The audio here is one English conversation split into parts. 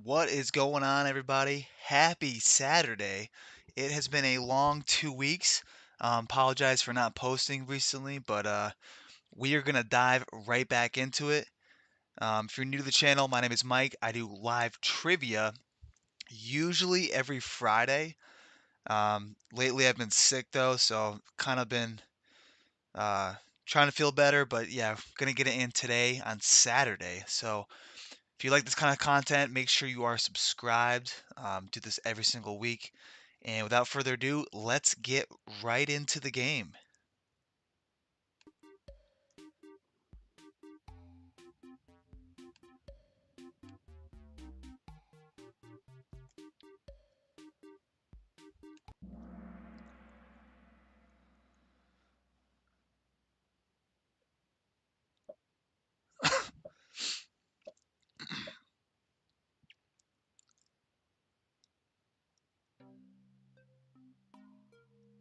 What is going on, everybody? Happy Saturday. It has been a long 2 weeks. Apologize for not posting recently, but we are going to dive right back into it. If you're new to the channel, my name is Mike. I do live trivia usually every Friday. Lately, I've been sick though, so kind of been uh, trying to feel better, but yeah, going to get it in today on Saturday. So if you like this kind of content, make sure you are subscribed. Do this every single week. And without further ado, let's get right into the game.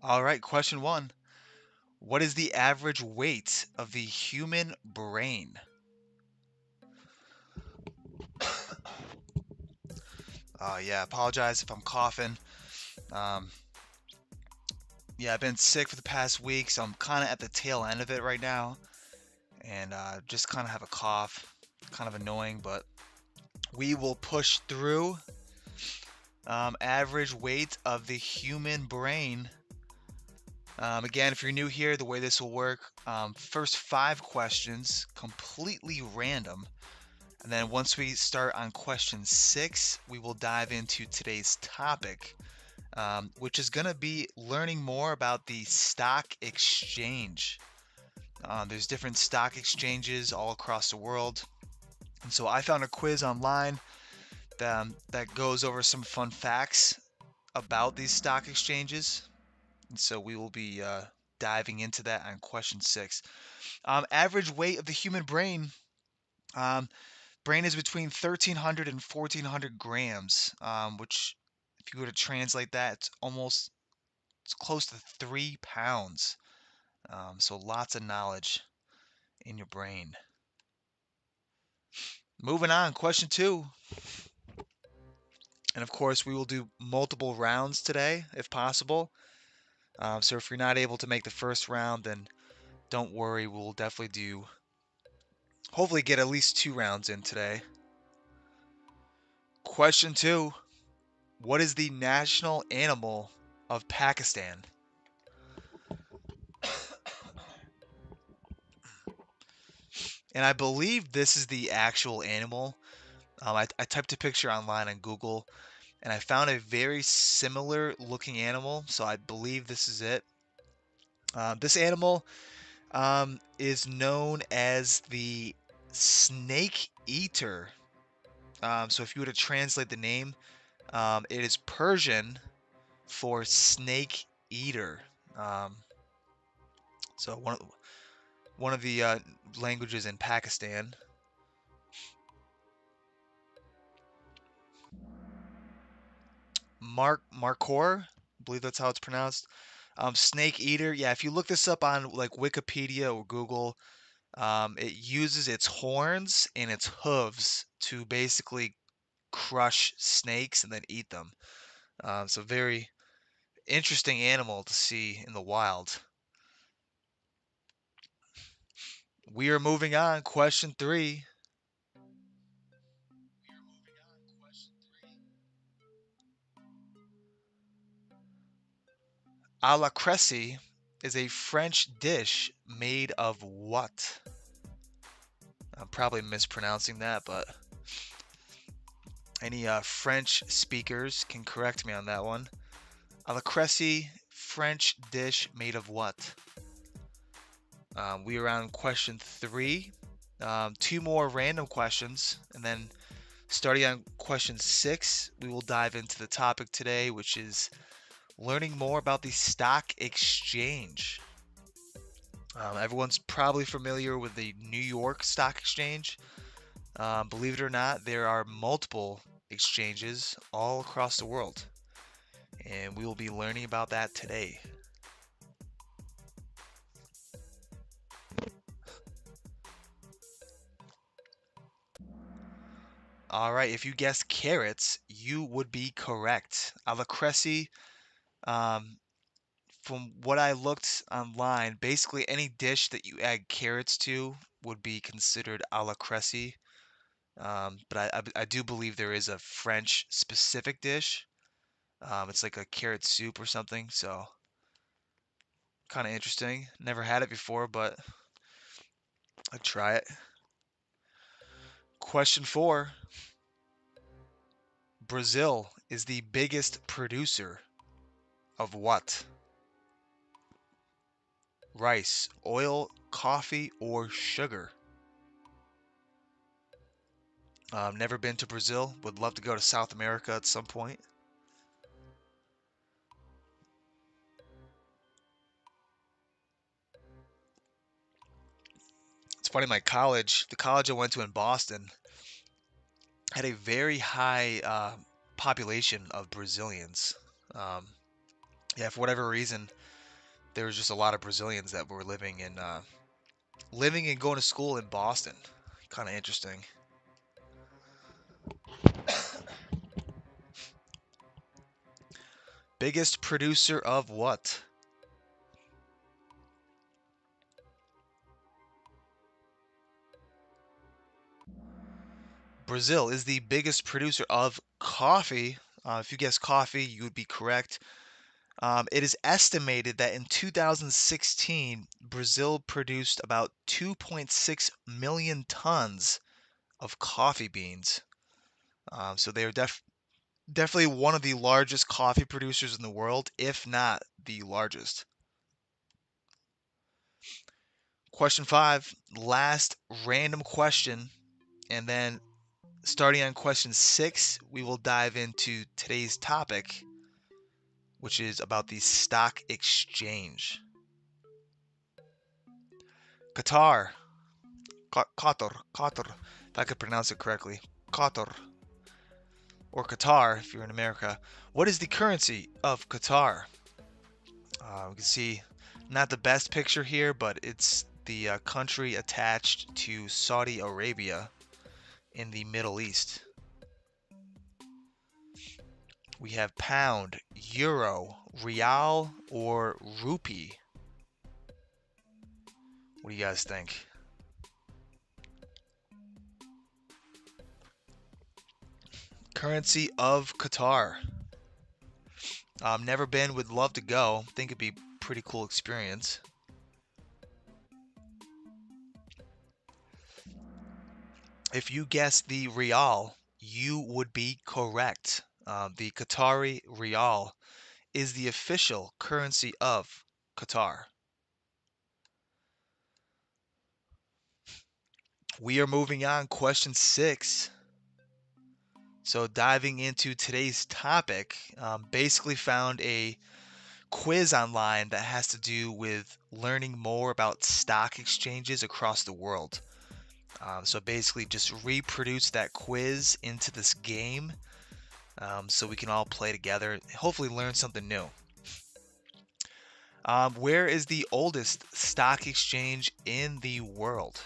All right, question one. What is the average weight of the human brain? Yeah, apologize if I'm coughing. Um, yeah, I've been sick for the past week, so I'm kind of at the tail end of it right now. And just kind of have a cough. Kind of annoying, but we will push through. Average weight of the human brain. Again, if you're new here, the way this will work, first 5 questions, completely random. And then once we start on question 6, we will dive into today's topic, which is going to be learning more about the stock exchange. There's different stock exchanges all across the world. And so I found a quiz online that goes over some fun facts about these stock exchanges. And so we will be diving into that on question 6. Average weight of the human brain. Um, Brain is between 1,300 and 1,400 grams, which, if you were to translate that, it's close to 3 pounds. So lots of knowledge in your brain. Moving on, question 2. And of course, we will do multiple rounds today, if possible. So if you're not able to make the first round, then don't worry. We'll definitely hopefully get at least 2 rounds in today. Question 2. What is the national animal of Pakistan? And I believe this is the actual animal. I typed a picture online on Google and I found a very similar looking animal, so I believe this is it. This animal is known as the snake eater. So if you were to translate the name, it is Persian for snake eater. Um, so one of the languages in Pakistan. Markhor, I believe that's how it's pronounced. Snake eater. Yeah, if you look this up on like Wikipedia or Google, it uses its horns and its hooves to basically crush snakes and then eat them. So very interesting animal to see in the wild. We are moving on. Question 3. A la cressy is a French dish made of what? I'm probably mispronouncing that, but any French speakers can correct me on that one. A la cressy, French dish made of what? We are on question 3. 2 more random questions, and then starting on question 6, we will dive into the topic today, which is learning more about the stock exchange. Everyone's probably familiar with the New York Stock Exchange. Believe it or not, there are multiple exchanges all across the world, and we will be learning about that today. All right, if you guessed carrots, you would be correct. Alla cresse, um, from what I looked online, basically any dish that you add carrots to would be considered alla cresse. But I do believe there is a French specific dish. It's like a carrot soup or something, so kind of interesting. Never had it before, but I'd try it. Question 4. Brazil is the biggest producer of what? Rice, oil, coffee, or sugar? Never been to Brazil. Would love to go to South America at some point. It's funny, the college I went to in Boston, had a very high population of Brazilians. Um, yeah, for whatever reason, there was just a lot of Brazilians that were living and going to school in Boston. Kind of interesting. Biggest producer of what? Brazil is the biggest producer of coffee. If you guess coffee, you would be correct. It is estimated that in 2016, Brazil produced about 2.6 million tons of coffee beans. So they are definitely one of the largest coffee producers in the world, if not the largest. Question 5, last random question, and then starting on question 6, we will dive into today's topic, which is about the stock exchange. Qatar, Qatar, if I could pronounce it correctly, Qatar, or Qatar if you're in America. What is the currency of Qatar? We can see not the best picture here, but it's the country attached to Saudi Arabia in the Middle East. We have pound, euro, real, or rupee. What do you guys think? Currency of Qatar. Never been, would love to go. Think it'd be pretty cool experience. If you guess the real, you would be correct. The Qatari real is the official currency of Qatar. We are moving on. Question 6. So diving into today's topic, basically found a quiz online that has to do with learning more about stock exchanges across the world. So basically just reproduce that quiz into this game, so we can all play together, hopefully learn something new. Where is the oldest stock exchange in the world?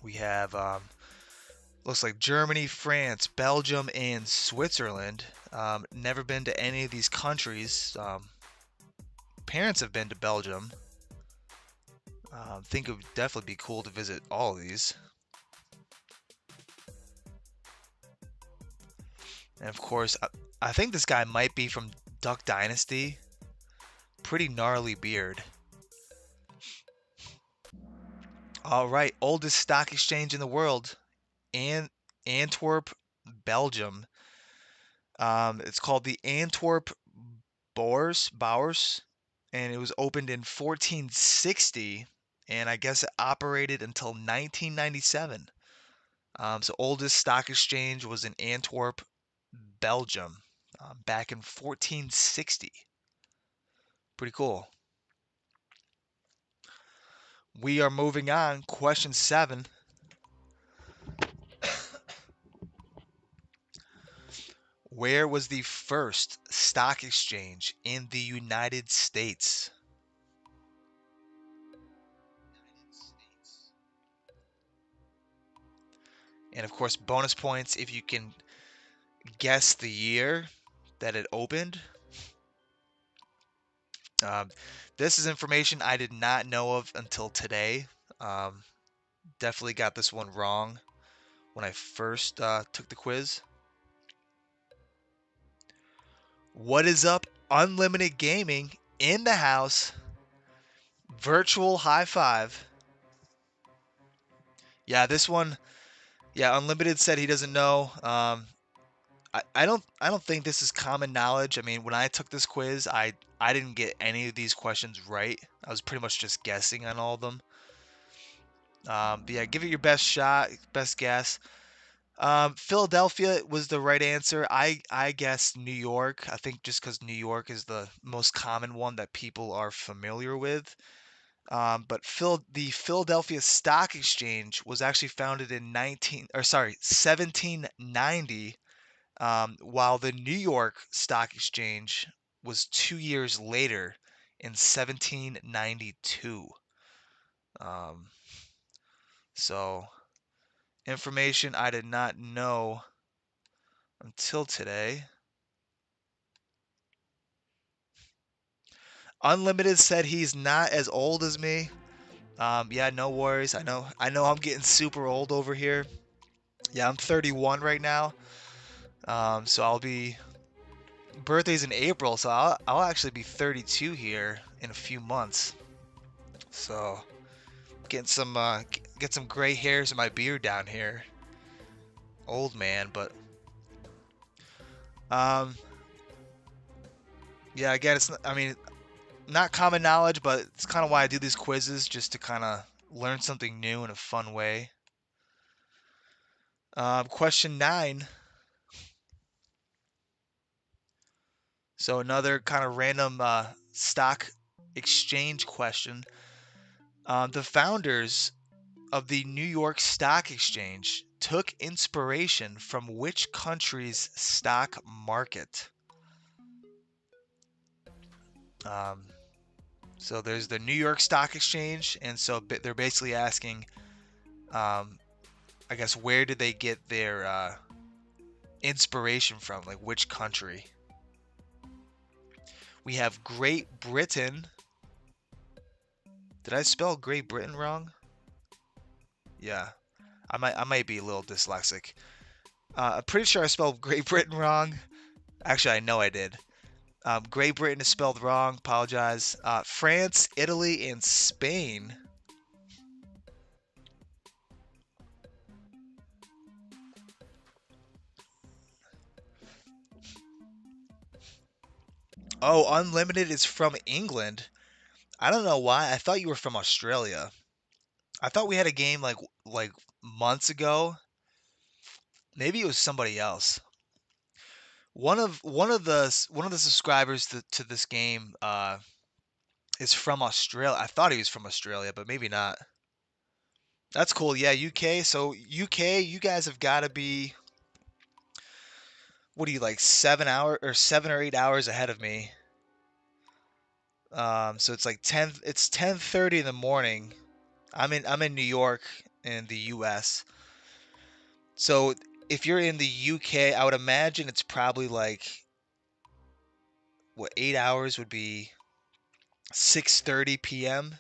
We have looks like Germany, France, Belgium, and Switzerland. Never been to any of these countries. Parents have been to Belgium. Think it would definitely be cool to visit all of these. And of course, I think this guy might be from Duck Dynasty. Pretty gnarly beard. All right, oldest stock exchange in the world, and Antwerp, Belgium. It's called the Antwerp Beurs, and it was opened in 1460, and I guess it operated until 1997. So oldest stock exchange was in Antwerp, Belgium, back in 1460. Pretty cool. We are moving on. Question 7. Where was the first stock exchange in the United States? And of course, bonus points if you can guess the year that it opened. Um, this is information I did not know of until today. Um, Definitely got this one wrong when I first took the quiz. What is up, Unlimited Gaming in the house? Virtual high five. Yeah, this one. Yeah, Unlimited said he doesn't know. I don't think this is common knowledge. I mean, when I took this quiz, I didn't get any of these questions right. I was pretty much just guessing on all of them. But yeah, give it your best shot, best guess. Philadelphia was the right answer. I guessed New York. I think just because New York is the most common one that people are familiar with. But the Philadelphia Stock Exchange was actually founded in 1790, while the New York Stock Exchange was 2 years later in 1792. Um, so information I did not know until today. Unlimited said he's not as old as me. Yeah, no worries. I know I'm getting super old over here. Yeah, I'm 31 right now. So I'll be birthday's in April, so I'll actually be 32 here in a few months. So getting some get some gray hairs in my beard down here. Old man, but um yeah, again, I mean, not common knowledge, but it's kind of why I do these quizzes, just to kind of learn something new in a fun way. Question 9. So another kind of random stock exchange question. The founders of the New York Stock Exchange took inspiration from which country's stock market? Um, so there's the New York Stock Exchange, and so they're basically asking, um, I guess, where did they get their inspiration from? Like which country? We have Great Britain. Did I spell Great Britain wrong? Yeah, I might be a little dyslexic. I'm pretty sure I spelled Great Britain wrong. Actually, I know I did. Great Britain is spelled wrong. Apologize. France, Italy, and Spain. Oh, Unlimited is from England. I don't know why. I thought you were from Australia. I thought we had a game like months ago. Maybe it was somebody else. One of the subscribers to this game is from Australia. I thought he was from Australia, but maybe not. That's cool. Yeah, UK. So UK, you guys have got to be, what are you, like 7 hour or 7 or 8 hours ahead of me? So it's like 10:30 in the morning. I'm in New York in the US. So if you're in the UK, I would imagine it's probably like, what, 8 hours would be 6:30 p.m.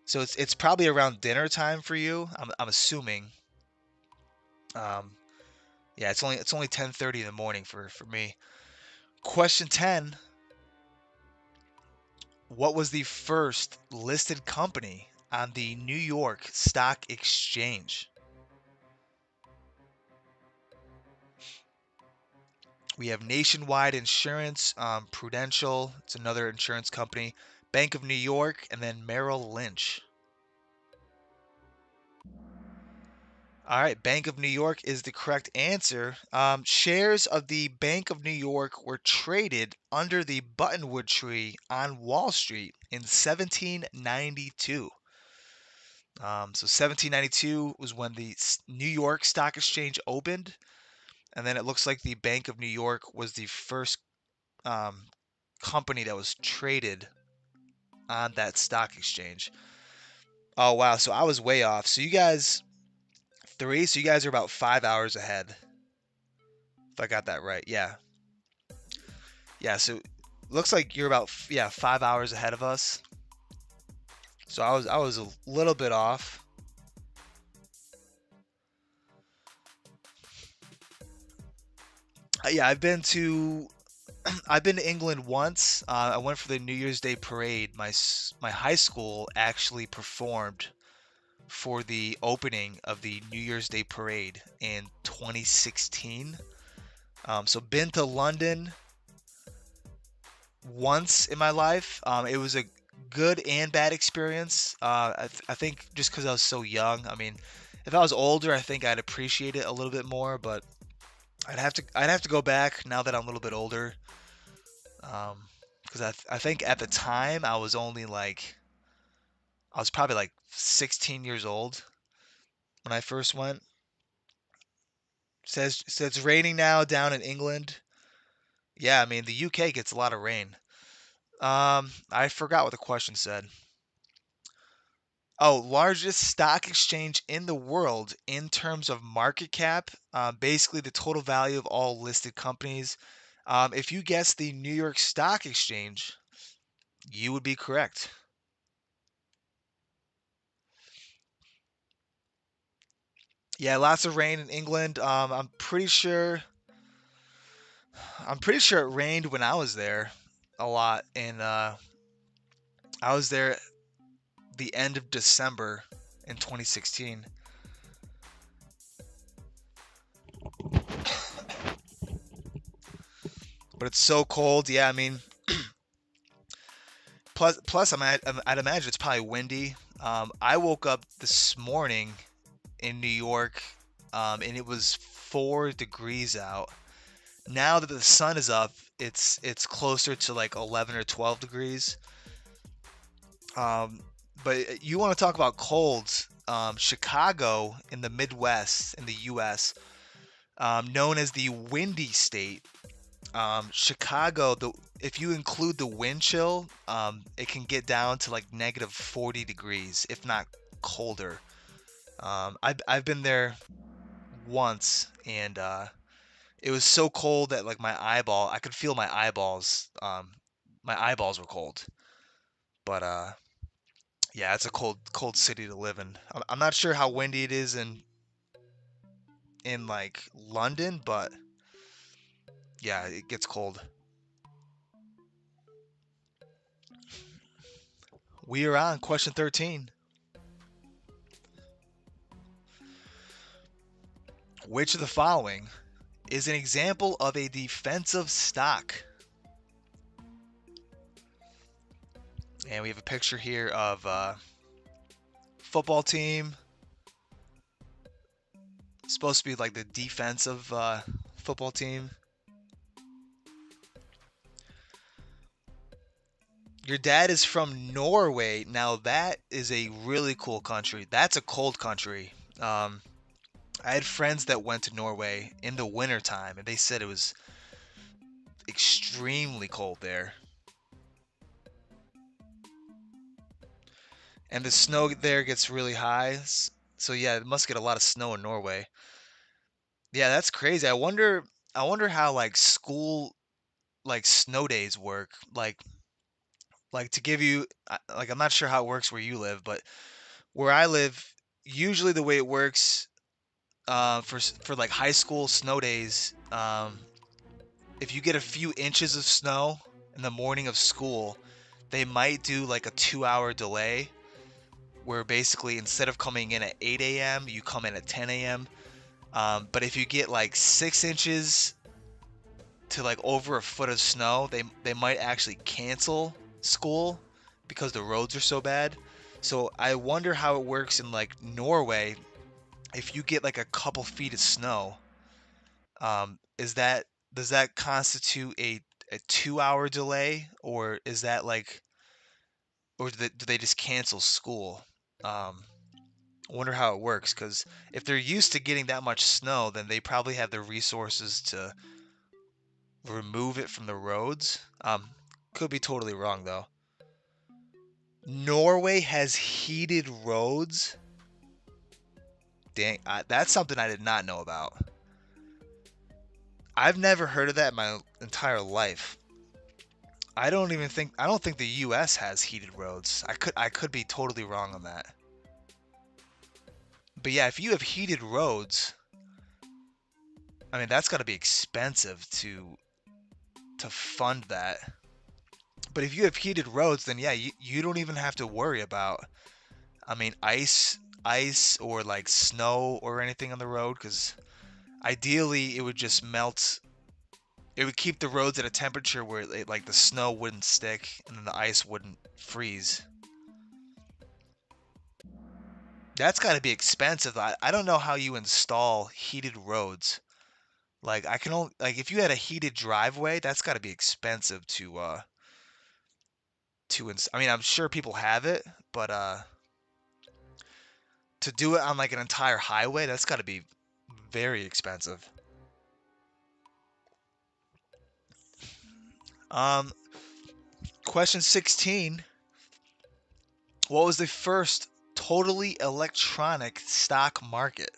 So it's probably around dinner time for you. I'm assuming. Um, yeah, it's only 10:30 in the morning for me. Question 10. What was the first listed company on the New York Stock Exchange? We have Nationwide Insurance, Prudential, it's another insurance company, Bank of New York, and then Merrill Lynch. All right, Bank of New York is the correct answer. Shares of the Bank of New York were traded under the buttonwood tree on Wall Street in 1792. So 1792 was when the New York Stock Exchange opened, and then it looks like the Bank of New York was the first um, company that was traded on that stock exchange. Oh wow, so I was way off. So you guys 3, so you guys are about 5 hours ahead. If I got that right. Yeah. Yeah, so looks like you're about yeah, 5 hours ahead of us. So I was a little bit off. Yeah, I've been to England once. I went for the New Year's Day parade. My high school actually performed for the opening of the New Year's Day parade in 2016. So been to London once in my life. It was a good and bad experience. I think just because I was so young. I mean, if I was older, I think I'd appreciate it a little bit more. But I'd have to go back now that I'm a little bit older. Because I think at the time I was probably like 16 years old when I first went. Says it's raining now down in England. Yeah, I mean the UK gets a lot of rain. I forgot what the question said. Oh, largest stock exchange in the world in terms of market cap, basically the total value of all listed companies. If you guess the New York Stock Exchange, you would be correct. Yeah, lots of rain in England. I'm pretty sure it rained when I was there a lot, and I was there the end of December in 2016. But it's so cold. Yeah, I mean, plus I'd imagine it's probably windy. I woke up this morning in New York, and it was 4 degrees out. Now that the sun is up, it's closer to like 11 or 12 degrees. Um, but you want to talk about colds? Chicago in the Midwest in the U.S., known as the Windy State. Chicago, if you include the wind chill, it can get down to like negative 40 degrees, if not colder. I've been there once, and it was so cold that like I could feel my eyeballs. My eyeballs were cold. But yeah, it's a cold city to live in. I'm not sure how windy it is in like London, but yeah, it gets cold. We are on question 13. Which of the following is an example of a defensive stock? And we have a picture here of a football team. It's supposed to be like the defensive football team. Your dad is from Norway. Now that is a really cool country. That's a cold country. I had friends that went to Norway in the wintertime, and they said it was extremely cold there. And the snow there gets really high. So yeah, it must get a lot of snow in Norway. Yeah, that's crazy. I wonder how like school like snow days work. Like to give you like I'm not sure how it works where you live, but where I live, usually the way it works for like high school snow days, if you get a few inches of snow in the morning of school, they might do like a 2-hour delay where basically instead of coming in at 8 a.m., you come in at 10 a.m. But if you get like 6 inches to like over a foot of snow, they might actually cancel school because the roads are so bad. So I wonder how it works in like Norway if you get like a couple feet of snow. Is that does that constitute a 2-hour delay, or is that like, or do they just cancel school? Um, I wonder how it works because if they're used to getting that much snow, then they probably have the resources to remove it from the roads. Could be totally wrong though. Norway has heated roads. dang, that's something I did not know about. I've never heard of that in my entire life. I don't think the US has heated roads. I could be totally wrong on that. But yeah, if you have heated roads, I mean that's got to be expensive to fund that. But if you have heated roads, then yeah, you don't even have to worry about, I mean, ice or like snow or anything on the road, because ideally it would just melt. It would keep the roads at a temperature where like the snow wouldn't stick and then the ice wouldn't freeze. That's got to be expensive. I don't know how you install heated roads. Like I can only like if you had a heated driveway, that's got to be expensive I mean, I'm sure people have it, but to do it on like an entire highway, that's got to be very expensive. Um, Question 16. What was the first totally electronic stock market?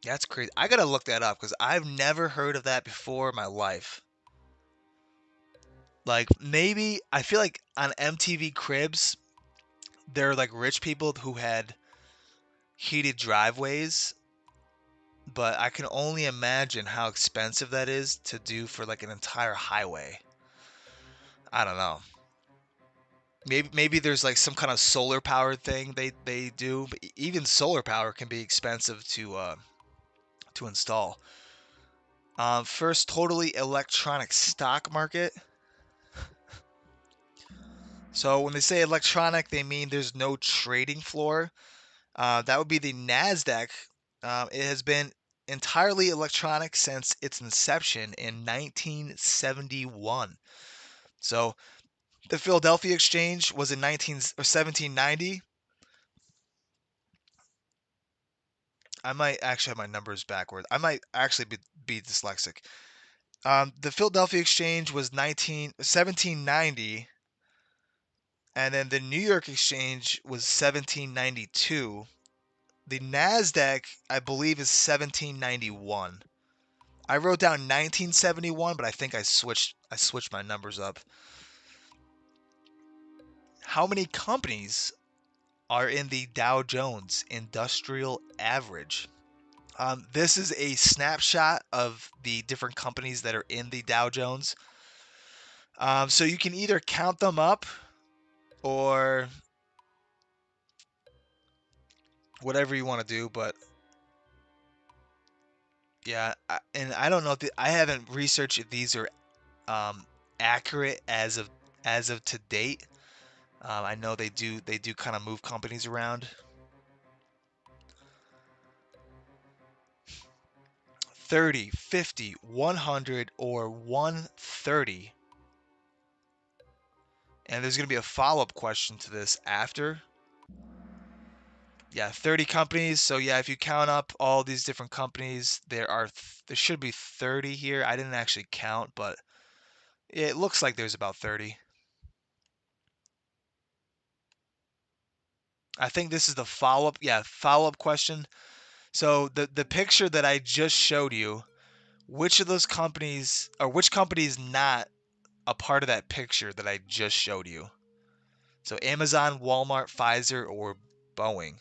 That's crazy. I gotta look that up because I've never heard of that before in my life. Like maybe I feel like on MTV Cribs, there are like rich people who had heated driveways, but I can only imagine how expensive that is to do for like an entire highway. I don't know. Maybe there's like some kind of solar powered thing they do, but even solar power can be expensive to install. First totally electronic stock market. So when they say electronic, they mean there's no trading floor. That would be the Nasdaq. It has been entirely electronic since its inception in 1971. So the Philadelphia Exchange was in 19 or 1790. I might actually have my numbers backwards. I might actually be dyslexic. The Philadelphia Exchange was 1790, and then the New York Exchange was 1792. The Nasdaq, I believe, is 1791. I wrote down 1971, but I think I switched my numbers up. How many companies are in the Dow Jones Industrial Average? This is a snapshot of the different companies that are in the Dow Jones. So you can either count them up or whatever you want to do, but yeah, and I don't know if I haven't researched if these are accurate as of to date. I know they do kind of move companies around. 30, 50, 100, or 130. And there's going to be a follow-up question to this after. Yeah, 30 companies. So yeah, if you count up all these different companies, there should be 30 here. I didn't actually count, but it looks like there's about 30. I think this is the follow-up. Yeah, follow-up question. So the picture that I just showed you, which of those companies or which company is not a part of that picture that I just showed you? So Amazon, Walmart, Pfizer, or Boeing.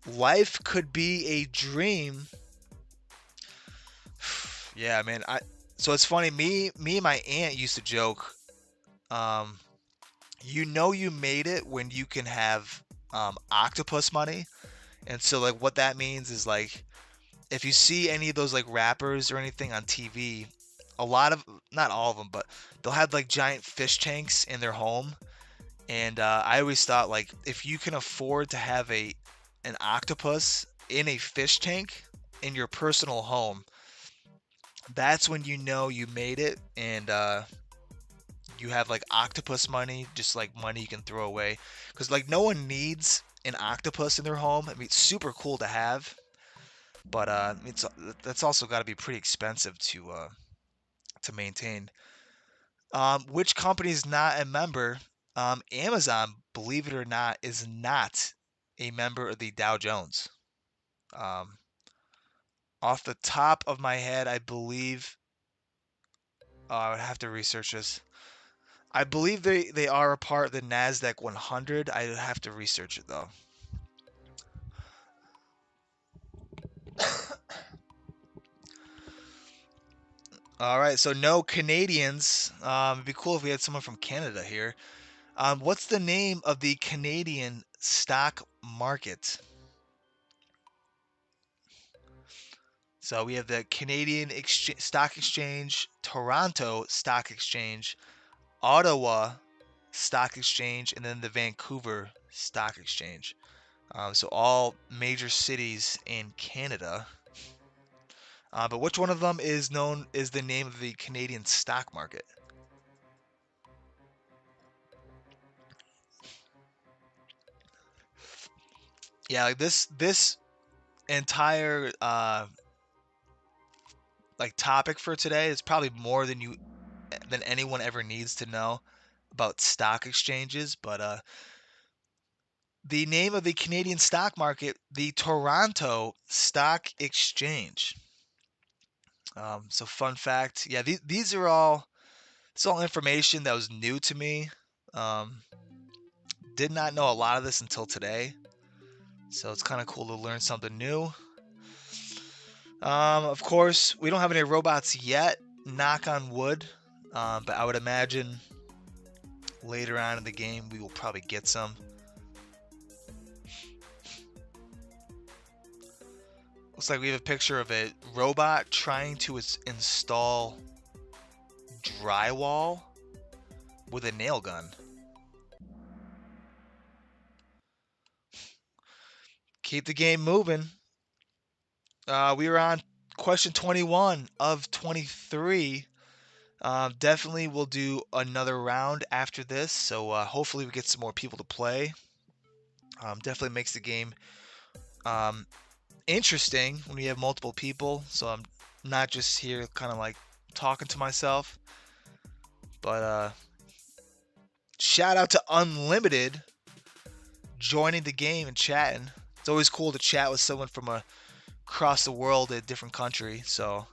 Life could be a dream. Yeah, man. So it's funny. Me and my aunt used to joke. Um, you made it when you can have octopus money, and so like what that means is like if you see any of those like rappers or anything on TV, a lot of not all of them, but they'll have like giant fish tanks in their home. And I always thought like if you can afford to have an octopus in a fish tank in your personal home, that's when you know you made it, and you have like octopus money, just like money you can throw away. Because like no one needs an octopus in their home. I mean, it's super cool to have, but that's also got to be pretty expensive to maintain. Which company is not a member? Amazon, believe it or not, is not a member of the Dow Jones? Um, Off the top of my head, I believe I would have to research this. I believe they are a part of the Nasdaq 100. I would have to research it though. All right, so no Canadians. It'd be cool if we had someone from Canada here. What's the name of the Canadian stock market? So we have the Stock Exchange, Toronto Stock Exchange, Ottawa Stock Exchange, and then the Vancouver Stock Exchange. So all major cities in Canada. But which one of them is the name of the Canadian stock market? Yeah, like this entire like topic for today is probably more than anyone ever needs to know about stock exchanges. But the name of the Canadian stock market, the Toronto Stock Exchange. So fun fact, yeah, these are all it's all information that was new to me. Um, did not know a lot of this until today, so it's kind of cool to learn something new. Of course, we don't have any robots yet, knock on wood, but I would imagine later on in the game we will probably get some. Looks like we have a picture of a robot trying to install drywall with a nail gun. Keep the game moving. We are on question 21 of 23. Definitely we'll do another round after this, so hopefully we get some more people to play. Definitely makes the game um, interesting when we have multiple people, so I'm not just here kind of like talking to myself. But shout out to Unlimited joining the game and chatting. It's always cool to chat with someone from across the world, a different country. So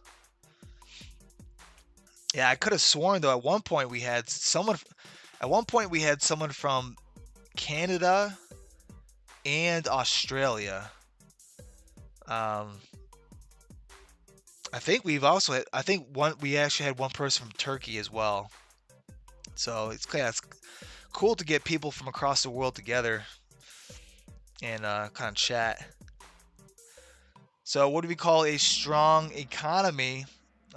yeah, I could have sworn though at one point we had someone. At one point we had someone from Canada and Australia. Um, I think we've also had. I think we actually had one person from Turkey as well. So it's cool to get people from across the world together and kind of chat. So what do we call a strong economy?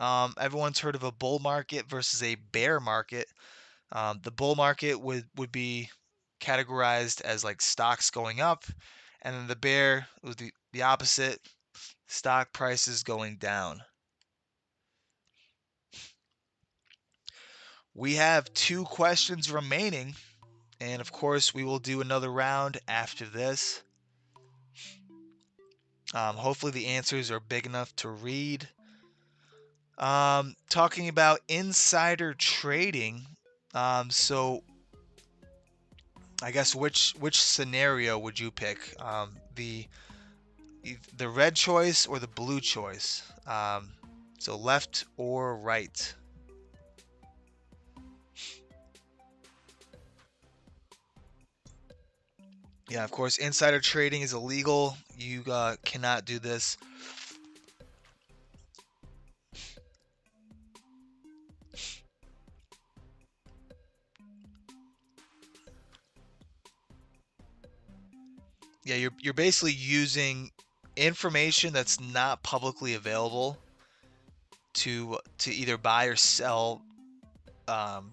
Everyone's heard of a bull market versus a bear market. The bull market would be categorized as like stocks going up, and then the bear was the opposite, stock prices going down. We have 2 questions remaining, and of course we will do another round after this. Hopefully the answers are big enough to read. Talking about insider trading. So I guess which scenario would you pick? The red choice or the blue choice? So left or right? Yeah, of course, insider trading is illegal. You cannot do this. Yeah, you're basically using information that's not publicly available to either buy or sell um,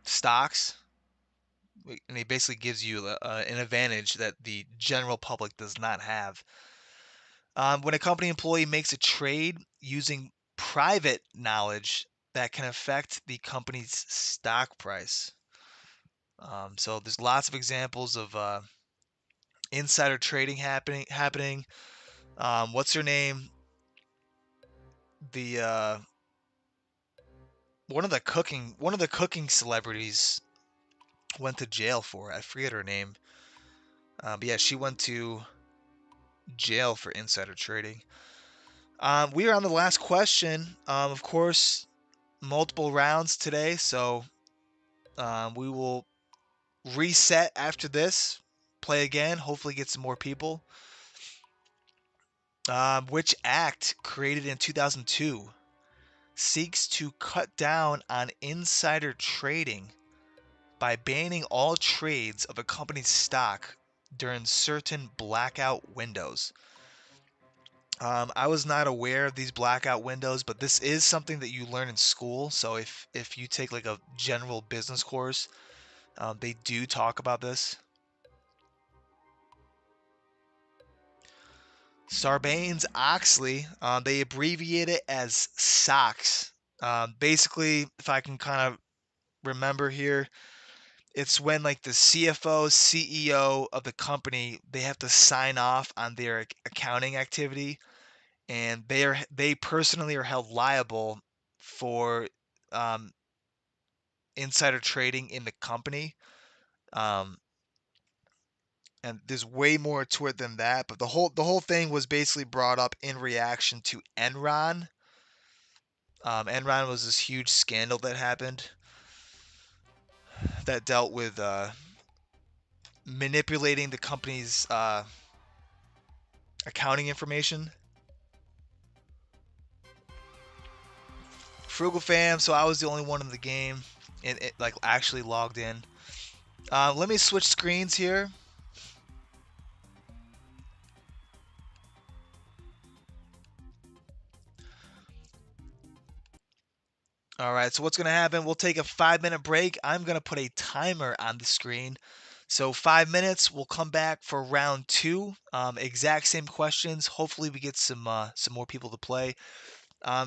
stocks, and it basically gives you an advantage that the general public does not have. When a company employee makes a trade using private knowledge that can affect the company's stock price. So there's lots of examples of insider trading happening. What's her name? The one of the cooking celebrities went to jail for it. I forget her name. But yeah, she went to jail for insider trading. We are on the last question. Of course, multiple rounds today, so we will reset after this, play again, hopefully get some more people. Which act, created in 2002, seeks to cut down on insider trading by banning all trades of a company's stock during certain blackout windows? I was not aware of these blackout windows, but this is something that you learn in school. So if you take like a general business course, they do talk about this. Sarbanes-Oxley, they abbreviate it as SOX. Basically, if I can kind of remember here, it's when like the CFO, CEO of the company, they have to sign off on their accounting activity, and they personally are held liable for um, insider trading in the company. Um, and there's way more to it than that, but the whole thing was basically brought up in reaction to Enron. Enron was this huge scandal that happened that dealt with manipulating the company's accounting information. Frugal fam, so I was the only one in the game and it like actually logged in. Let me switch screens here. All right, so what's going to happen? We'll take a 5-minute break. I'm going to put a timer on the screen. So 5 minutes, we'll come back for round two. Exact same questions. Hopefully, we get some more people to play.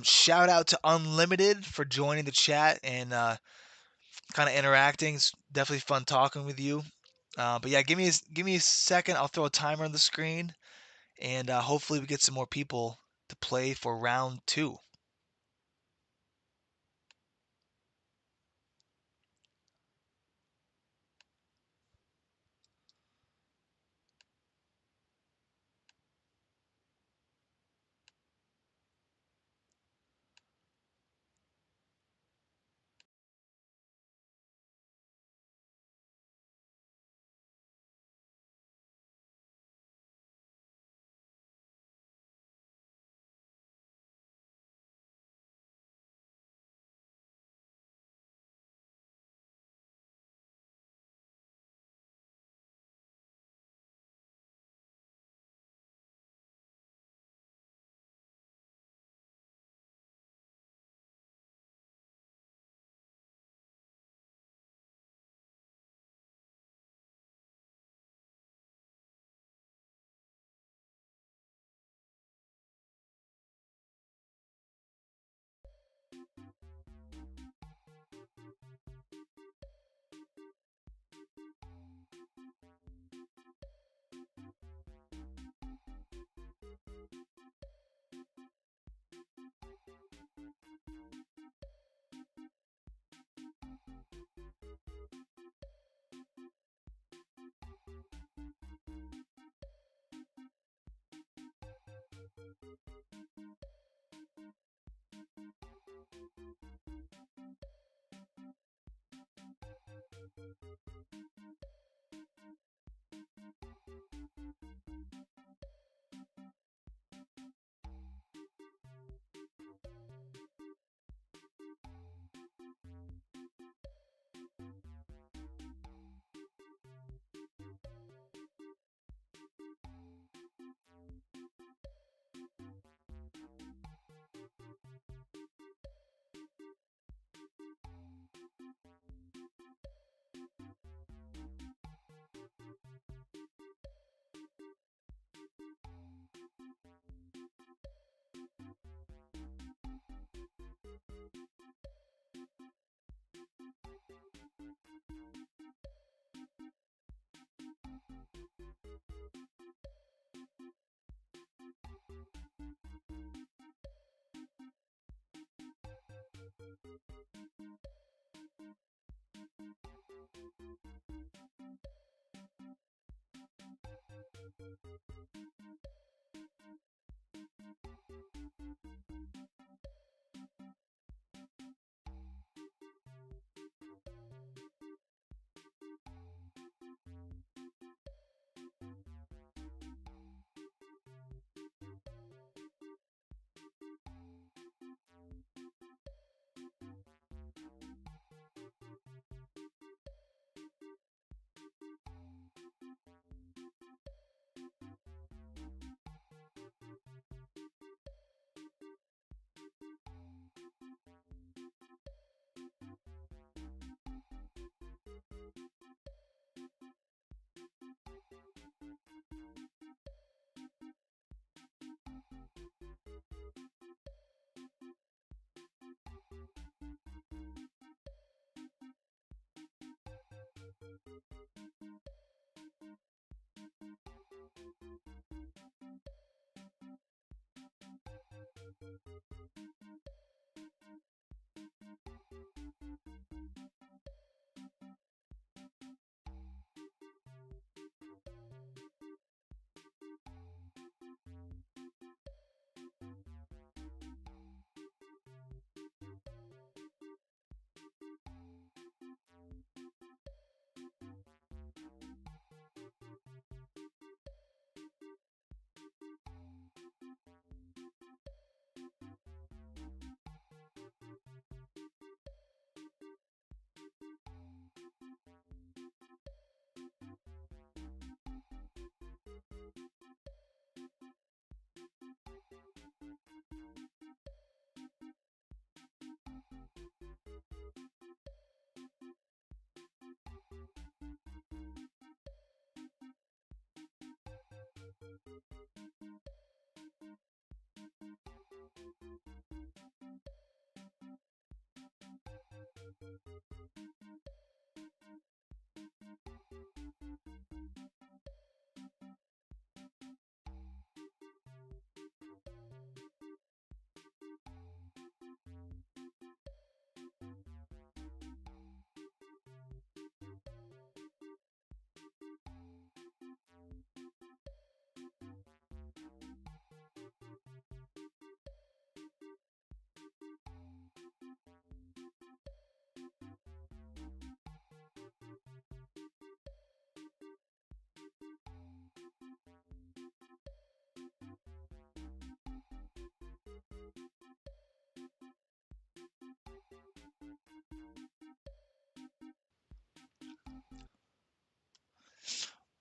Shout out to Unlimited for joining the chat and kind of interacting. It's definitely fun talking with you. But yeah, give me a second. I'll throw a timer on the screen, and hopefully, we get some more people to play for round two.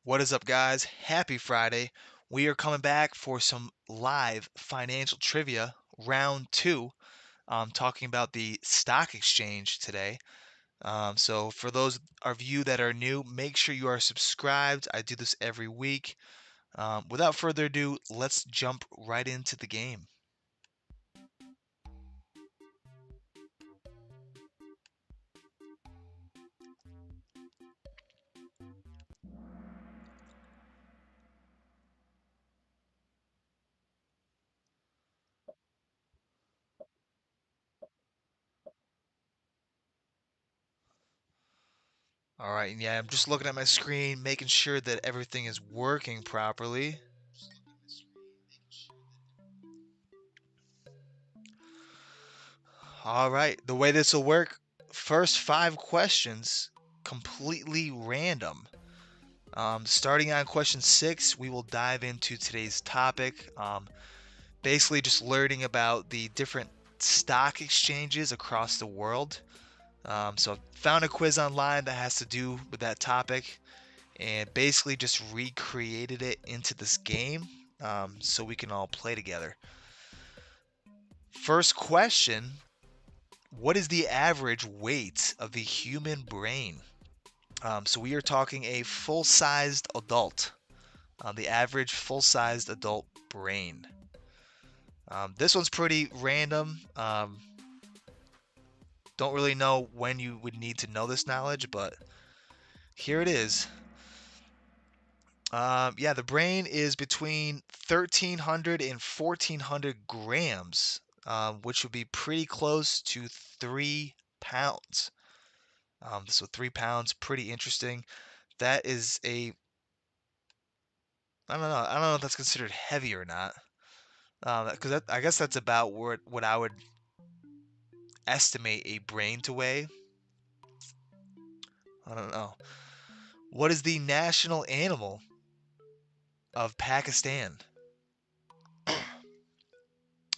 What is up, guys? Happy Friday. We are coming back for some live financial trivia, round two. Talking about the stock exchange today. So, for those of you that are new, make sure you are subscribed. I do this every week. Without further ado, let's jump right into the game. All right, and yeah, I'm just looking at my screen, making sure that everything is working properly. All right, the way this will work, first five questions, completely random. Starting on question 6, we will dive into today's topic. Basically, just learning about the different stock exchanges across the world. So, I found a quiz online that has to do with that topic and basically just recreated it into this game so we can all play together. First question: what is the average weight of the human brain? So, we are talking a full sized adult. The average full-sized adult brain. This one's pretty random. Don't really know when you would need to know this knowledge, but here it is. Yeah, the brain is between 1,300 and 1,400 grams, which would be pretty close to 3 pounds. So 3 pounds, pretty interesting. That is I don't know. I don't know if that's considered heavy or not. Because I guess that's about what I would estimate a brain to weigh. I don't know. What is the national animal of Pakistan?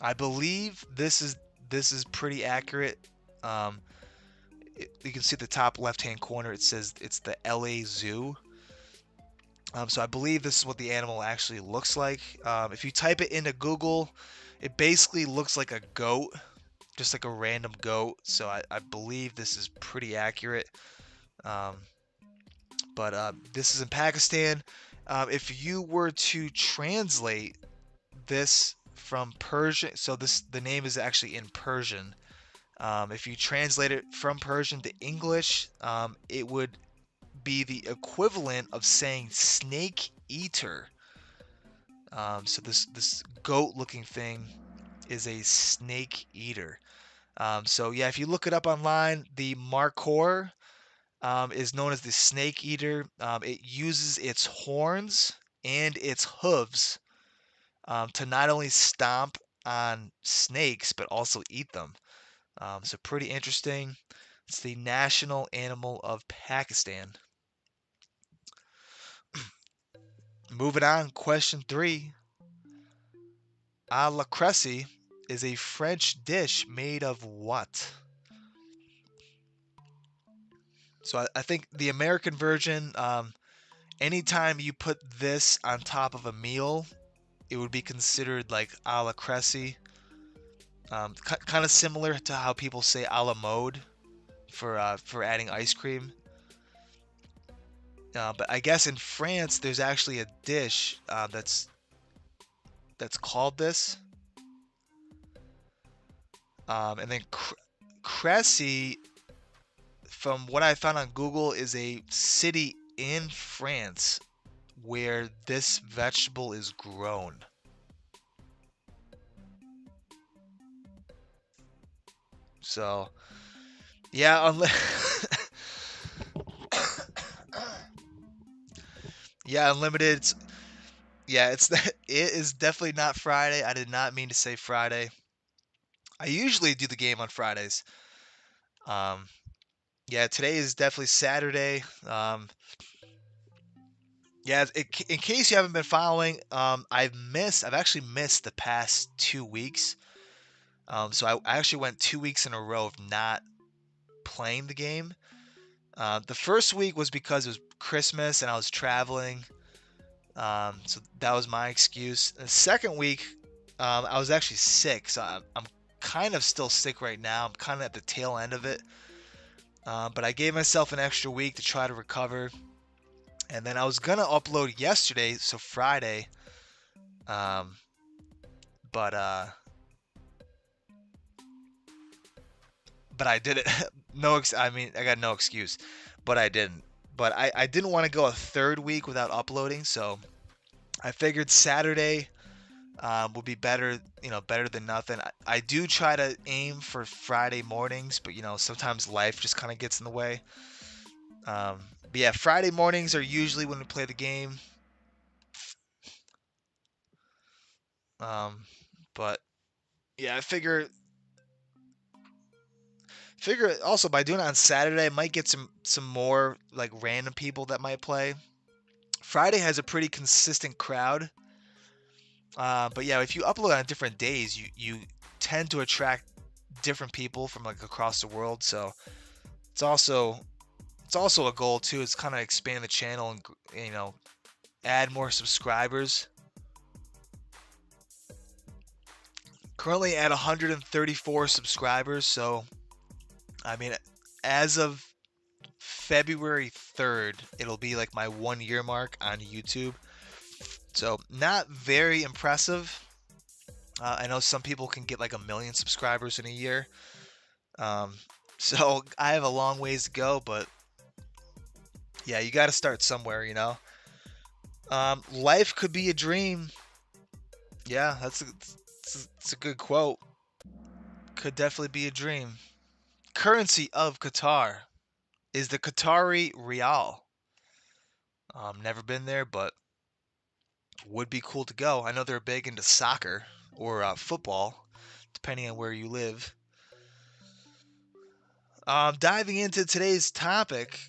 I believe this is pretty accurate. Um, you can see the top left-hand corner. It says it's the LA Zoo. So I believe this is what the animal actually looks like. If you type it into Google, it basically looks like a goat, just like a random goat. So I believe this is pretty accurate. Um, but this is in Pakistan. If you were to translate this from Persian, so the name is actually in Persian. If you translate it from Persian to English, it would be the equivalent of saying snake eater. So this goat-looking thing is a snake eater. So yeah, if you look it up online, the markhor is known as the snake eater. It uses its horns and its hooves to not only stomp on snakes but also eat them. So pretty interesting. It's the national animal of Pakistan. Moving on, question 3. A la cresse is a French dish made of what? So I think the American version, anytime you put this on top of a meal, it would be considered like a la cresse. Kind of similar to how people say a la mode for adding ice cream. But I guess in France there's actually a dish that's called this. And then Cressy, from what I found on Google, is a city in France where this vegetable is grown. So yeah, yeah, unlimited. Yeah, it is definitely not Friday. I did not mean to say Friday. I usually do the game on Fridays. Um, yeah, today is definitely Saturday. Yeah, in case you haven't been following, I've actually missed the past 2 weeks. So I actually went 2 weeks in a row of not playing the game. The first week was because it was Christmas and I was traveling. So that was my excuse. The second week, I was actually sick, so I'm kind of still sick right now. I'm kind of at the tail end of it. But I gave myself an extra week to try to recover. And then I was gonna upload yesterday, so Friday. Um, but uh, but I did it. I mean, I got no excuse, but I didn't. But I didn't want to go a third week without uploading, so I figured Saturday would be better, better than nothing. I do try to aim for Friday mornings, but sometimes life just kind of gets in the way. But yeah, Friday mornings are usually when we play the game. Um, but yeah, I figure also by doing it on Saturday, I might get some more like random people that might play. Friday has a pretty consistent crowd. But yeah, if you upload on different days, you tend to attract different people from like across the world. So it's also it's also a goal too. Is kind of expand the channel and add more subscribers. Currently at 134 subscribers. So I mean, as of February 3rd, it'll be like my 1 year mark on YouTube. So not very impressive. I know some people can get like 1 million subscribers in a year. Um, so I have a long ways to go, but yeah, you got to start somewhere. Life could be a dream. Yeah, that's a good quote. Could definitely be a dream. Currency of Qatar is the Qatari Rial. Never been there, but would be cool to go. I know they're big into soccer or football, depending on where you live. Diving into today's topic,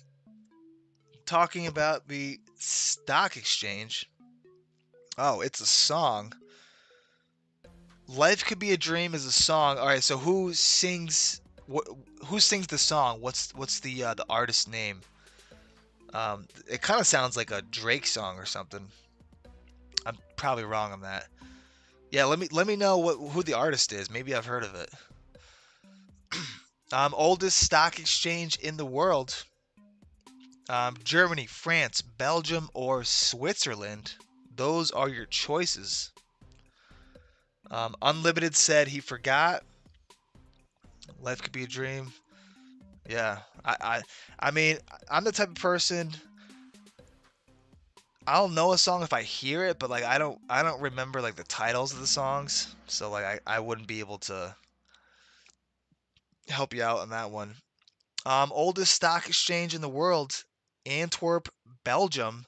talking about the stock exchange. Oh, it's a song. Life Could Be a Dream is a song. All right, so who sings the song? What's the artist's name? It kind of sounds like a Drake song or something. I'm probably wrong on that. Yeah, let me know who the artist is. Maybe I've heard of it. Oldest stock exchange in the world. Germany, France, Belgium, or Switzerland. Those are your choices. Unlimited said he forgot. Life could be a dream. Yeah, I mean, I'm the type of person. I'll know a song if I hear it, but like I don't remember like the titles of the songs, so like I wouldn't be able to help you out on that one. Oldest stock exchange in the world, Antwerp, Belgium,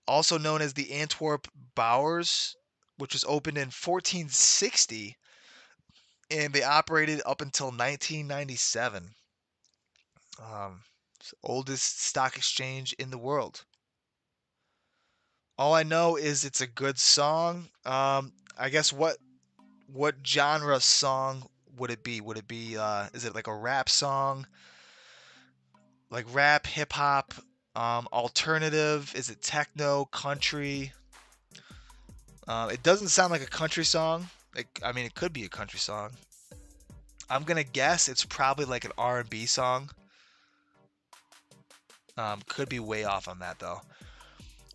also known as the Antwerp Bowers, which was opened in 1460, and they operated up until 1997. It's the oldest stock exchange in the world. All I know is it's a good song. I guess what genre song would it be? Would it be is it like a rap song? Like rap, hip hop, alternative? Is it techno, country? It doesn't sound like a country song. Like I mean, it could be a country song. I'm gonna guess it's probably like an R&B song. Could be way off on that though.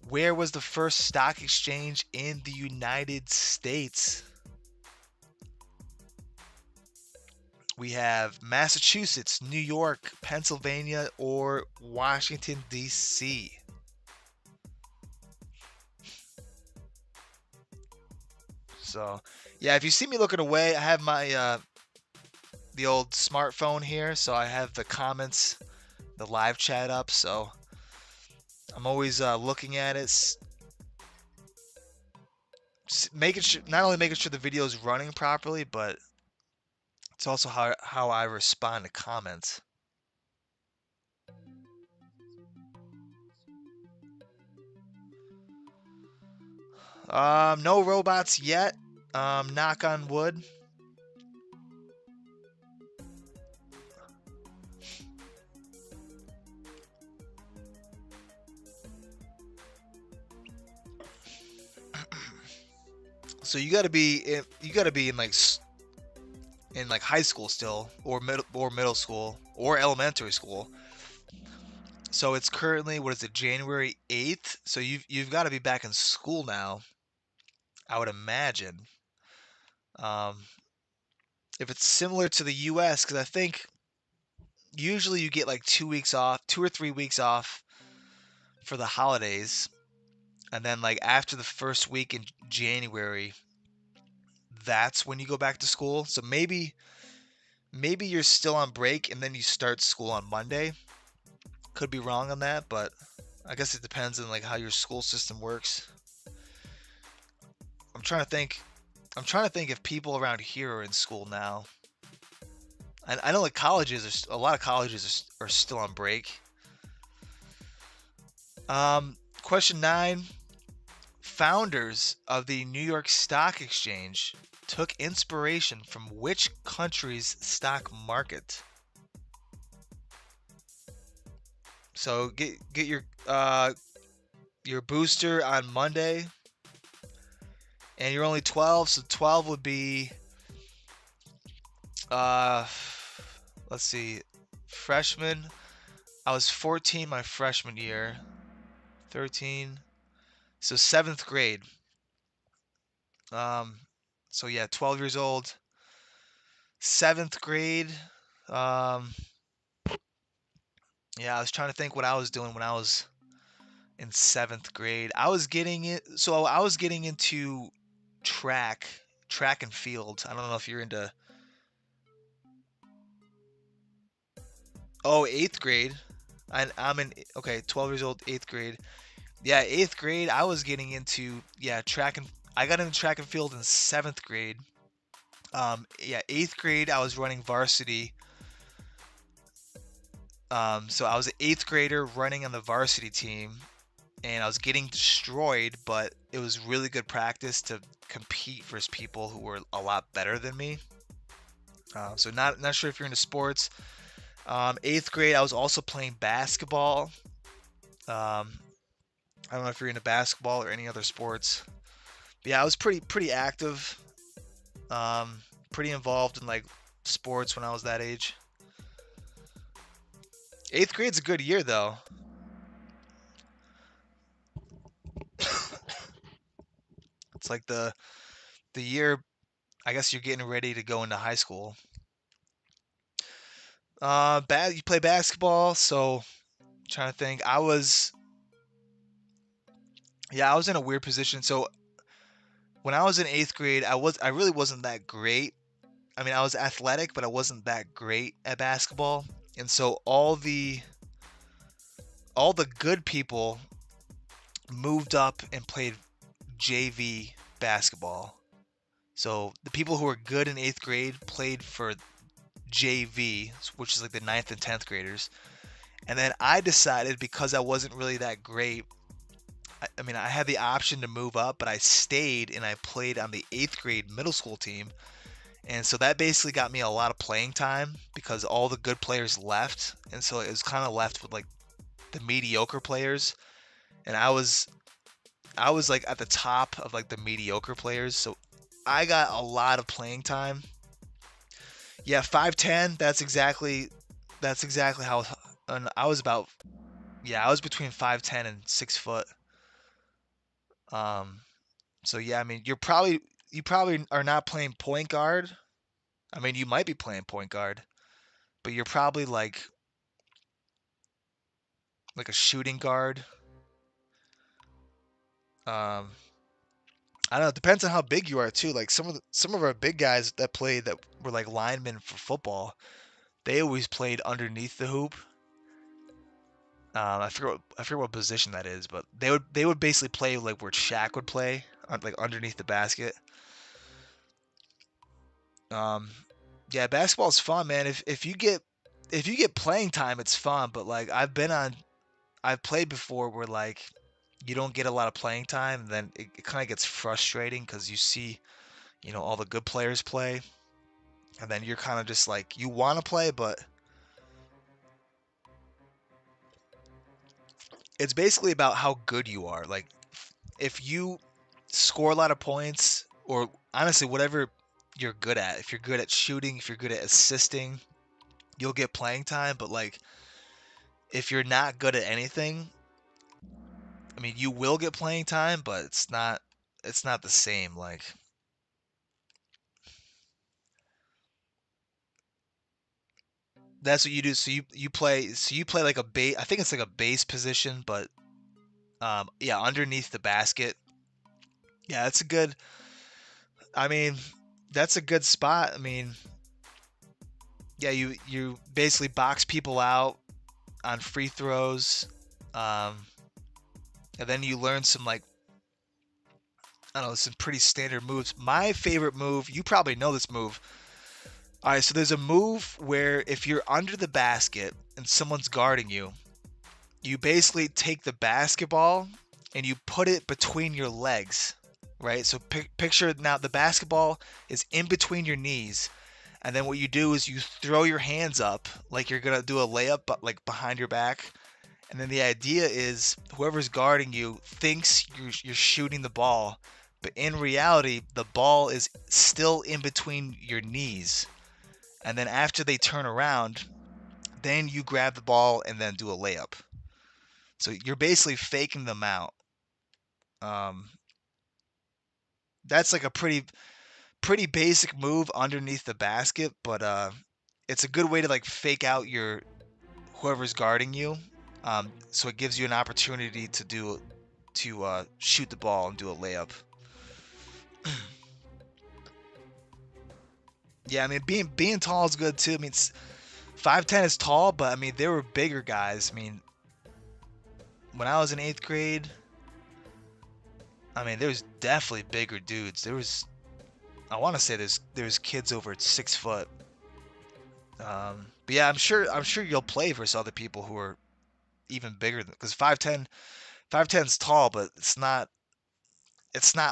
Where was the first stock exchange in the United States? We have Massachusetts, New York, Pennsylvania, or Washington, D.C. So, yeah, if you see me looking away, I have my the old smartphone here, so I have the comments, the live chat up, so I'm always looking at it, making sure not only making sure the video is running properly, but it's also how I respond to comments. No robots yet. Knock on wood. So you got to be in like in like high school still, or middle school or elementary school. So it's currently, what is it, January 8th? So you've got to be back in school now, I would imagine. Um, if it's similar to the US, because I think usually you get like 2 weeks off, 2 or 3 weeks off for the holidays, and then like after the first week in January, that's when you go back to school. So maybe you're still on break and then you start school on Monday. Could be wrong on that, but I guess it depends on like how your school system works. I'm trying to think. I'm trying to think if people around here are in school now. I know like a lot of colleges are still on break. Question 9. Founders of the New York Stock Exchange took inspiration from which country's stock market? So get your booster on Monday, and you're only 12, so 12 would be uh let's see, freshman. I was 14 my freshman year. 13. So 7th grade. Um so yeah, 12 years old. 7th grade. Um yeah, I was trying to think what I was doing when I was in 7th grade. I was getting into track, track and field. I don't know if you're into. Oh, 8th grade. I'm in, okay, 12 years old, 8th grade. Yeah, 8th grade, I was getting into, yeah, I got into track and field in 7th grade. Yeah, 8th grade, I was running varsity. So I was an 8th grader running on the varsity team, and I was getting destroyed, but it was really good practice to compete versus people who were a lot better than me. So not sure if you're into sports. 8th grade, I was also playing basketball. Um, I don't know if you're into basketball or any other sports. But yeah, I was pretty active, pretty involved in like sports when I was that age. 8th grade's a good year though. It's like the year, I guess you're getting ready to go into high school. You play basketball, so trying to think. Yeah, I was in a weird position. So when I was in 8th grade, I really wasn't that great. I mean, I was athletic, but I wasn't that great at basketball. And so all the good people moved up and played JV basketball. So the people who were good in 8th grade played for JV, which is like the ninth and 10th graders. And then I decided, because I wasn't really that great, I mean, I had the option to move up, but I stayed and I played on the 8th grade middle school team. And so that basically got me a lot of playing time because all the good players left. And so it was kind of left with like the mediocre players. And I was like at the top of like the mediocre players. So I got a lot of playing time. Yeah, 5'10", that's exactly how, and I was about, yeah, I was between 5'10" and 6 foot. Um so yeah, I mean, you probably are not playing point guard. I mean, you might be playing point guard, but you're probably like a shooting guard. Um, I don't know. It depends on how big you are too. Like some of our big guys that played, that were like linemen for football, they always played underneath the hoop. I forget what position that is, but they would basically play like where Shaq would play, like underneath the basket. Um, yeah, basketball's fun, man. If you get playing time, it's fun. But like I've played before where like you don't get a lot of playing time, and then it kind of gets frustrating because you see, all the good players play, and then you're kind of just like, you want to play, but it's basically about how good you are. Like if you score a lot of points or honestly, whatever you're good at. If you're good at shooting, if you're good at assisting, you'll get playing time. But like, if you're not good at anything, I mean, you will get playing time, but it's not the same. Like, that's what you do. So you play like a base. I think it's like a base position, but yeah, underneath the basket. Yeah, that's a good. I mean, that's a good spot. I mean, yeah, you basically box people out on free throws, um, and then you learn some like I don't know some pretty standard moves. My favorite move, you probably know this move. All right, so there's a move where if you're under the basket and someone's guarding you, you basically take the basketball and you put it between your legs, right? So picture now the basketball is in between your knees, and then what you do is you throw your hands up like you're gonna do a layup, but like behind your back. And then the idea is whoever's guarding you thinks you're shooting the ball, but in reality, the ball is still in between your knees. And then after they turn around, then you grab the ball and then do a layup. So you're basically faking them out. Um, that's like a pretty basic move underneath the basket, but it's a good way to like fake out your whoever's guarding you. So it gives you an opportunity to shoot the ball and do a layup. Yeah, I mean being tall is good too. I mean 5'10" is tall, but I mean there were bigger guys. I mean when I was in eighth grade, I mean there was definitely bigger dudes. I want to say there's kids over 6 foot. But yeah, I'm sure you'll play versus other people who are even bigger than because 5'10's tall, but it's not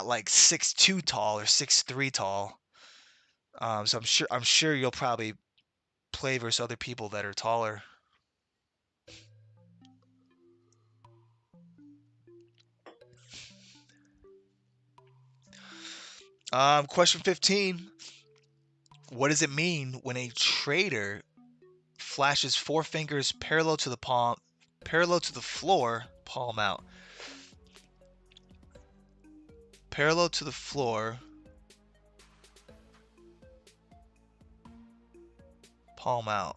like 6'2" tall or 6'3" tall. So I'm sure you'll probably play versus other people that are taller. Question 15. What does it mean when a trader flashes four fingers parallel to the floor, palm out? Parallel to the floor, palm out.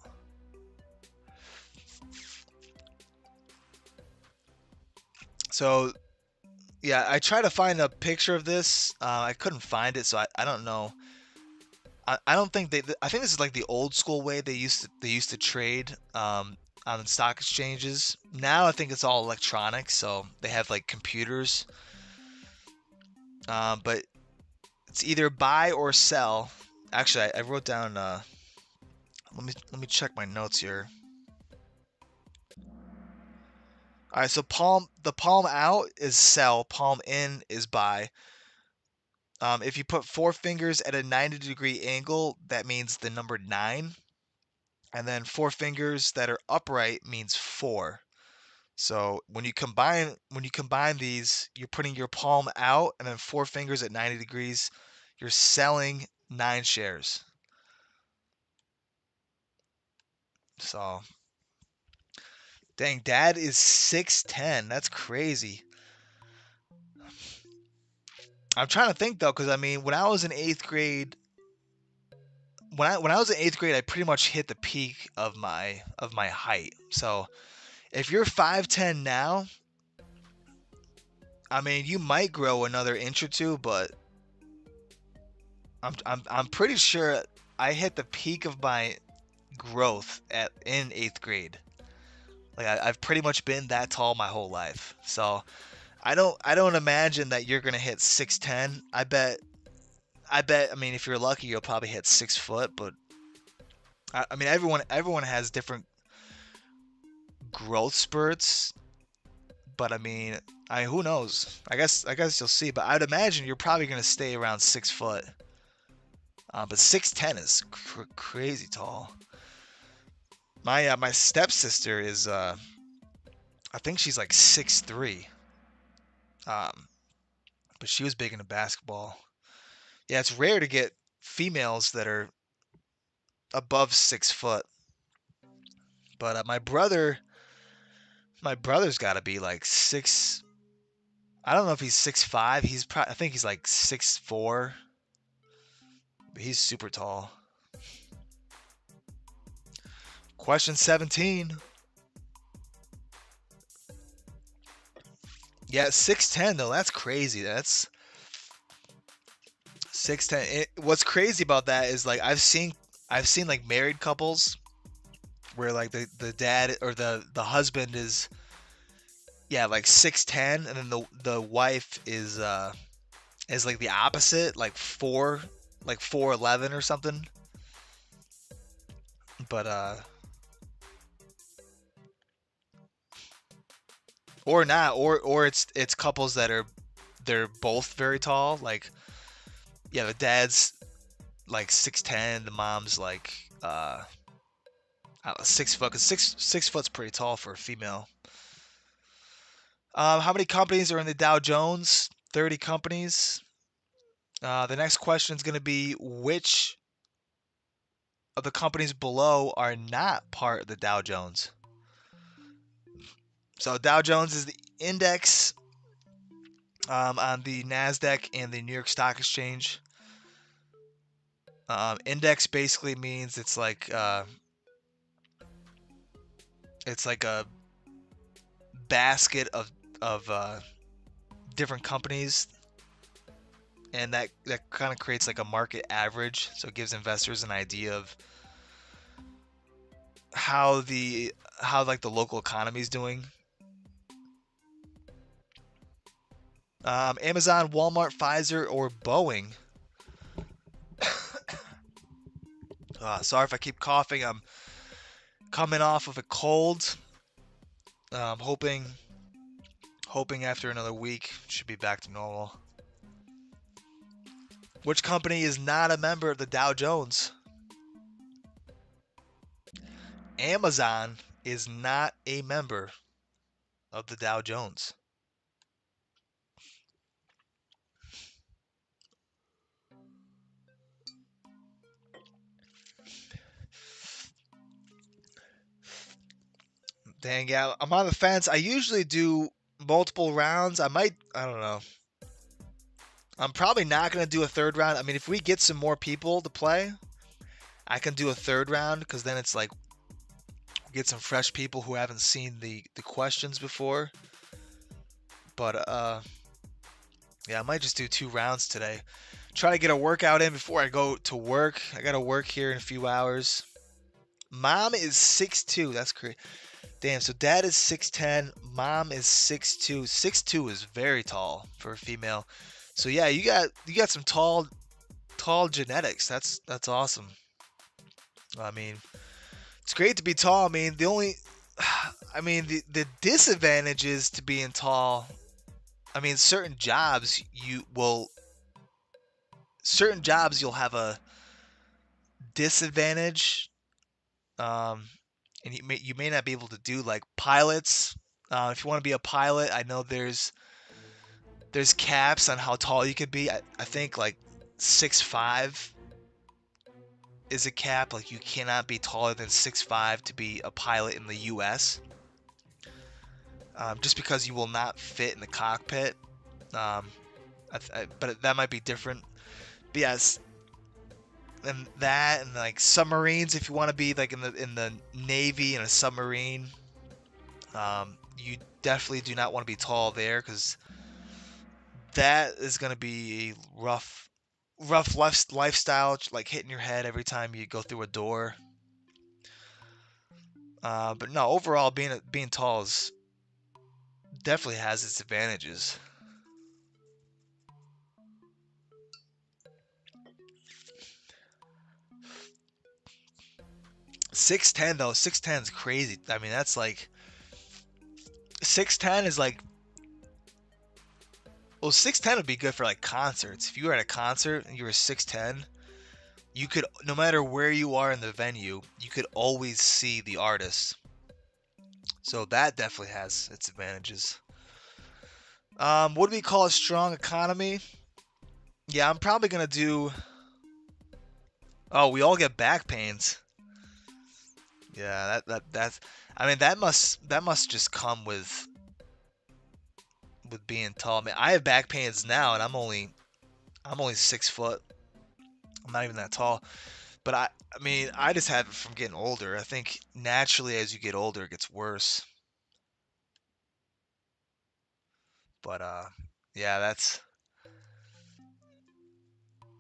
So yeah, I tried to find a picture of this. I couldn't find it, so I don't know. I don't think I think this is like the old school way they used to trade on stock exchanges. Now I think it's all electronic, so they have like computers. But it's either buy or sell. Actually, I wrote down. Let me check my notes here. All right, so the palm out is sell, palm in is buy. If you put four fingers at a 90-degree angle, that means the number nine. And then four fingers that are upright means four. So when you combine these, you're putting your palm out and then four fingers at 90 degrees. You're selling nine shares. So dang, dad is 6'10". That's crazy. I'm trying to think though, because I mean, when I was in eighth grade, I pretty much hit the peak of my height. So if you're 5'10" now, I mean, you might grow another inch or two, but I'm pretty sure I hit the peak of my growth at in eighth grade. Like I've pretty much been that tall my whole life. So I don't imagine that you're gonna hit 6'10". I bet. I mean, if you're lucky, you'll probably hit 6 foot. But I mean, everyone has different growth spurts. But I mean, who knows? I guess you'll see. But I'd imagine you're probably gonna stay around 6 foot. But 6'10" is crazy tall. My stepsister is I think she's like 6'3". Um, but she was big into basketball. Yeah, it's rare to get females that are above 6 foot. But my brother's got to be like six. I don't know if he's 6'5". I think he's like 6'4". But he's super tall. Question 17. Yeah, 6'10" though. That's crazy. That's 6'10". What's crazy about that is like I've seen like married couples where like the dad or the husband is, yeah, like 6'10", and then the wife is like the opposite, like 4'11" or something. But or not, or it's couples that they're both very tall. Like, yeah, the dad's like 6'10", the mom's like I don't know, 6 foot. 'Cause six foot's pretty tall for a female. How many companies are in the Dow Jones? 30 companies. The next question is going to be, which of the companies below are not part of the Dow Jones? So Dow Jones is the index on the Nasdaq and the New York Stock Exchange. Index basically means it's like a basket of different companies, and that kind of creates like a market average. So it gives investors an idea of how like the local economy is doing. Amazon, Walmart, Pfizer, or Boeing. Sorry if I keep coughing. I'm coming off of a cold. Hoping after another week should be back to normal. Which company is not a member of the Dow Jones? Amazon is not a member of the Dow Jones. Dang, yeah, I'm on the fence. I usually do multiple rounds. I don't know. I'm probably not going to do a third round. I mean, if we get some more people to play, I can do a third round, because then it's like get some fresh people who haven't seen the questions before. But yeah, I might just do 2 rounds today. Try to get a workout in before I go to work. I got to work here in a few hours. Mom is 6'2". That's crazy. Damn, so dad is 6'10". Mom is 6'2". 6'2" is very tall for a female. So yeah, you got some tall genetics. That's awesome. I mean, it's great to be tall. I mean, the disadvantages to being tall. I mean, certain jobs you'll have a disadvantage, and you may not be able to do, like pilots. If you want to be a pilot, I know there's caps on how tall you can be. I think like 6'5" is a cap. Like, you cannot be taller than 6'5" to be a pilot in the U.S. Just because you will not fit in the cockpit. Um, but that might be different. But yes, and like submarines, if you want to be like in the Navy in a submarine, you definitely do not want to be tall there, because that is going to be a rough lifestyle, like hitting your head every time you go through a door. But no, overall, being tall is definitely has its advantages. 6'10" though, 6'10" is crazy. I mean, that's like 6'10" is like, well, 6'10" would be good for like concerts. If you were at a concert and you were 6'10", you could, no matter where you are in the venue, you could always see the artist. So that definitely has its advantages. What do we call a strong economy? Yeah, I'm probably gonna do. Oh, we all get back pains. Yeah, that's. I mean, that must just come with being tall. I mean, I have back pains now, and I'm only 6 foot. I'm not even that tall. But I mean, I just have it from getting older. I think naturally as you get older, it gets worse. But yeah,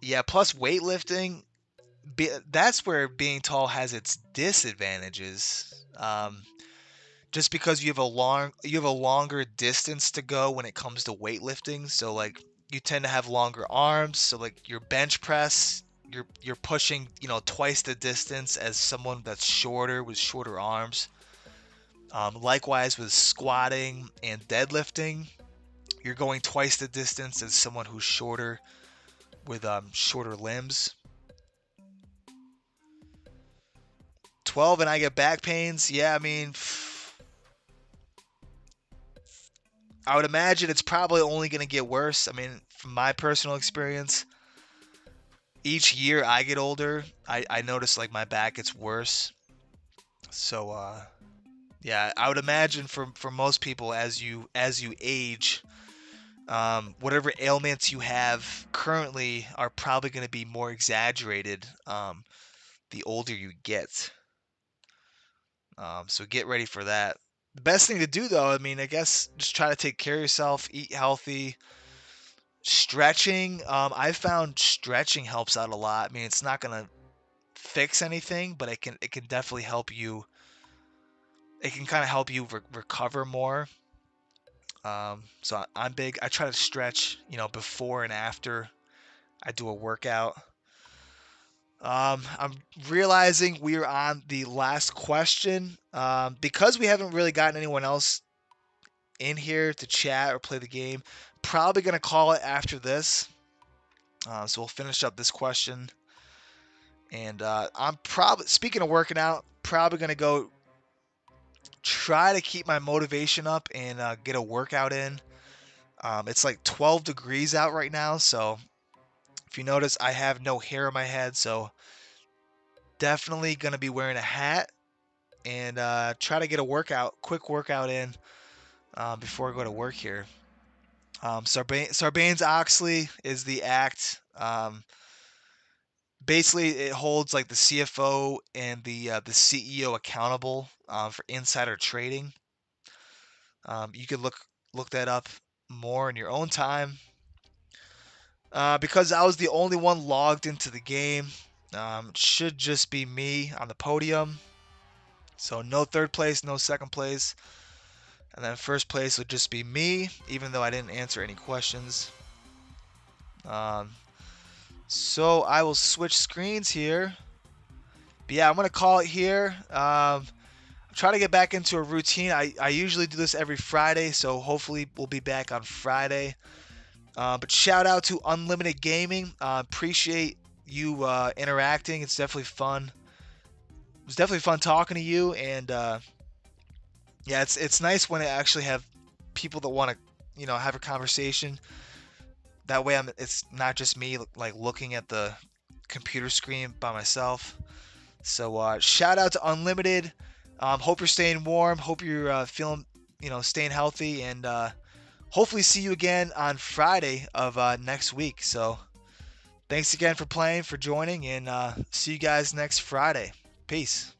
yeah. Plus weightlifting, that's where being tall has its disadvantages. Just because you have a longer distance to go when it comes to weightlifting. So like you tend to have longer arms. So like your bench press, you're pushing, twice the distance as someone that's shorter with shorter arms. Likewise with squatting and deadlifting, you're going twice the distance as someone who's shorter with shorter limbs. 12 and I get back pains. Yeah, I mean, I would imagine it's probably only going to get worse. I mean, from my personal experience, each year I get older, I notice like my back gets worse. So yeah, I would imagine for most people as you age, whatever ailments you have currently are probably going to be more exaggerated the older you get. So get ready for that. The best thing to do though, I mean, I guess just try to take care of yourself, eat healthy. Stretching, I found stretching helps out a lot. I mean, it's not gonna fix anything, but it can definitely help you. It can kind of help you recover more. So I'm big. I try to stretch, before and after I do a workout. I'm realizing we are on the last question. Because we haven't really gotten anyone else in here to chat or play the game. Probably gonna call it after this. So we'll finish up this question. And I'm probably, speaking of working out, probably going to go try to keep my motivation up and get a workout in. It's like 12 degrees out right now. So if you notice, I have no hair on my head. So definitely going to be wearing a hat and try to get a quick workout in before I go to work here. Sarbanes-Oxley is the act. Basically, it holds like the CFO and the CEO accountable for insider trading. You could look that up more in your own time. Because I was the only one logged into the game, it should just be me on the podium. So no third place, no second place, and then first place would just be me, even though I didn't answer any questions. Um, so I will switch screens here. But yeah, I'm gonna call it here. Try to get back into a routine. I usually do this every Friday, so hopefully we'll be back on Friday. But shout out to Unlimited Gaming. Appreciate you interacting. It's definitely fun. It was definitely fun talking to you, and yeah, it's nice when I actually have people that want to, have a conversation. That way, it's not just me like looking at the computer screen by myself. So shout out to Unlimited. Hope you're staying warm. Hope you're feeling, staying healthy, and hopefully see you again on Friday of next week. So thanks again for playing, for joining, and see you guys next Friday. Peace.